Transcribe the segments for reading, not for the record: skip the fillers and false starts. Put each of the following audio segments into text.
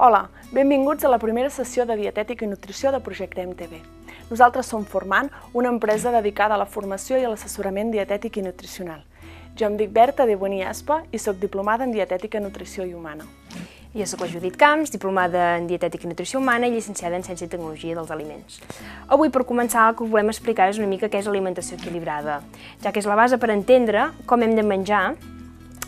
Hola, benvinguts a la primera sessió de Dietètica i Nutrició de Projecte MTB. Nosaltres som Formant, una empresa dedicada a la formació i a l'assessorament dietètic i nutricional. Jo em dic Berta de Bueniaspa i soc diplomada en Dietètica, Nutrició i Humana. Jo soc la Judit Camps, diplomada en Dietètica i Nutrició Humana i llicenciada en Ciència i Tecnologia dels Aliments. Avui, per començar, el que us volem explicar és una mica què és l'alimentació equilibrada, ja que és la base per entendre com hem de menjar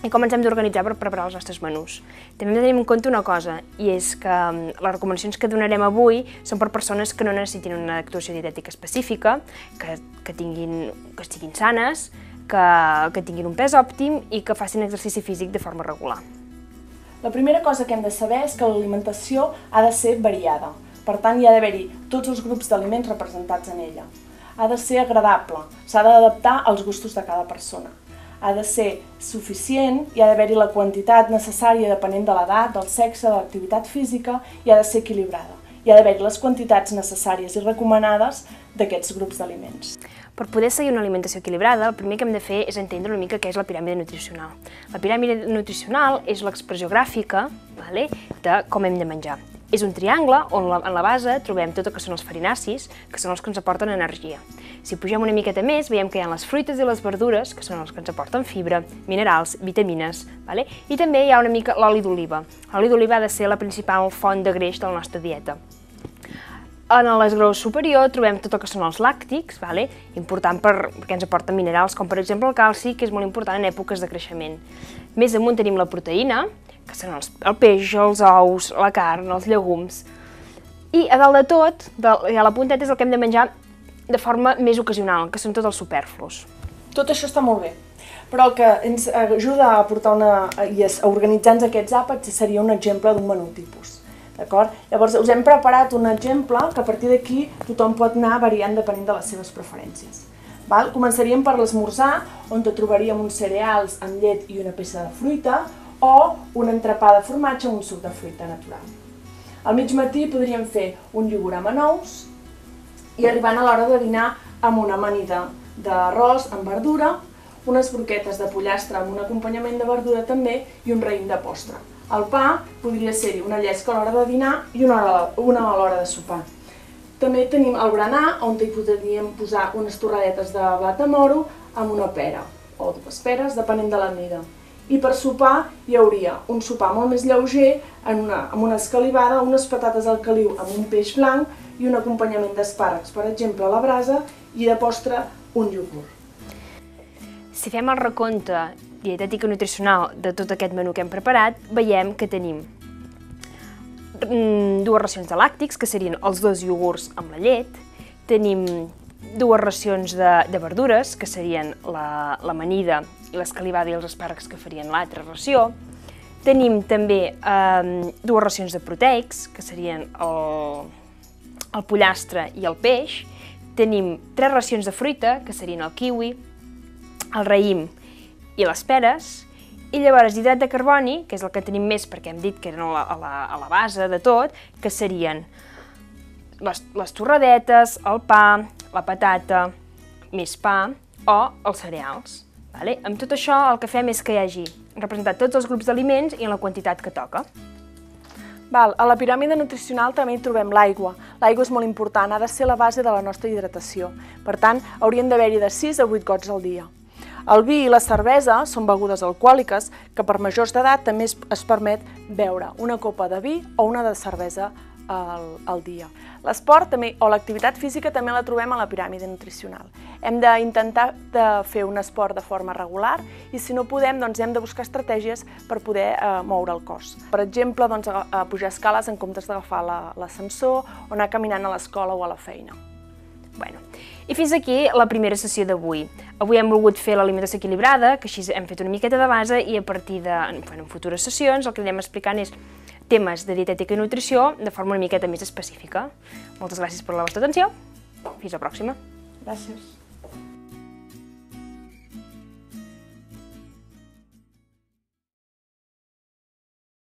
i com ens hem d'organitzar per preparar els nostres menús. També hem de tenir en compte una cosa, i és que les recomanacions que donarem avui són per persones que no necessitin una actuació dietètica específica, que estiguin sanes, que tinguin un pes òptim i que facin exercici físic de forma regular. La primera cosa que hem de saber és que l'alimentació ha de ser variada. Per tant, hi ha d'haver-hi tots els grups d'aliments representats en ella. Ha de ser agradable, s'ha d'adaptar als gustos de cada persona. Ha de ser suficient, hi ha d'haver-hi la quantitat necessària depenent de l'edat, del sexe, de l'activitat física, i ha de ser equilibrada. Hi ha d'haver-hi les quantitats necessàries i recomanades d'aquests grups d'aliments. Per poder seguir una alimentació equilibrada, el primer que hem de fer és entendre una mica què és la piràmide nutricional. La piràmide nutricional és l'expressió gràfica de com hem de menjar. És un triangle on en la base trobem tot el que són els farinacis, que són els que ens aporten energia. Si pugem una miqueta més, veiem que hi ha les fruites i les verdures, que són els que ens aporten fibra, minerals, vitamines, i també hi ha una mica l'oli d'oliva. L'oli d'oliva ha de ser la principal font de greix de la nostra dieta. En l'esglaó superior trobem tot el que són els làctics, important perquè ens aporten minerals, com per exemple el calci, que és molt important en èpoques de creixement. Més amunt tenim la proteïna, que són el peix, els ous, la carn, els llegums. I a dalt de tot, a la punteta, és el que hem de menjar de forma més ocasional, que són tots els superflus. Tot això està molt bé, però el que ens ajuda a portar i a organitzar-nos aquests àpats seria un exemple d'un menú tipus. Llavors us hem preparat un exemple que a partir d'aquí tothom pot anar variant depenent de les seves preferències. Començaríem per l'esmorzar, on trobaríem uns cereals amb llet i una peça de fruita, o un entrepà de formatge amb un suc de fruita natural. Al migmatí podríem fer un iogurt amb anous i arribant a l'hora de dinar amb una amanida d'arròs amb verdura, unes broquetes de pollastre amb un acompanyament de verdura també i un raïm de postre. El pa podria ser-hi una llesca a l'hora de dinar i una a l'hora de sopar. També tenim el berenar, on hi podríem posar unes torradetes de blat de moro amb una pera, o dues peres, depenent de la mida. I per sopar hi hauria un sopar molt més lleuger, amb una escalivada, unes patates al caliu amb un peix blanc i un acompanyament d'espàrrecs, per exemple, a la brasa, i de postre un iogurt. Si fem el recompte dietètic i nutricional de tot aquest menú que hem preparat, veiem que tenim dues racions de làctics, que serien els 2 iogurts amb la llet, tenim dues racions de verdures, que serien l'amanida i l'escalivada i els espàrrecs, que farien l'altra ració. Tenim també dues racions de proteics, que serien el pollastre i el peix. Tenim 3 racions de fruita, que serien el kiwi, el raïm i les peres. I llavors hidrat de carboni, que és el que tenim més perquè hem dit que eren a la base de tot, que serien les torradetes, el pa, la patata, més pa o els cereals. Amb tot això el que fem és que hi hagi representat tots els grups d'aliments i en la quantitat que toca. A la piràmide nutricional també hi trobem l'aigua. L'aigua és molt important, ha de ser la base de la nostra hidratació. Per tant, haurien d'haver-hi de 6 a 8 gots al dia. El vi i la cervesa són begudes alcohòliques que per majors d'edat també es permet beure una copa de vi o una de cervesa al dia. L'esport o l'activitat física també la trobem a la piràmide nutricional. Hem d'intentar fer un esport de forma regular i si no podem hem de buscar estratègies per poder moure el cos. Per exemple, pujar escales en comptes d'agafar l'ascensor o anar caminant a l'escola o a la feina. I fins aquí la primera sessió d'avui. Avui hem volgut fer l'alimentació equilibrada, que així hem fet una miqueta de base i a partir en futures sessions el que anem explicant és temes de dietètica i nutrició de forma una miqueta més específica. Moltes gràcies per la vostra atenció. Fins la pròxima. Gràcies.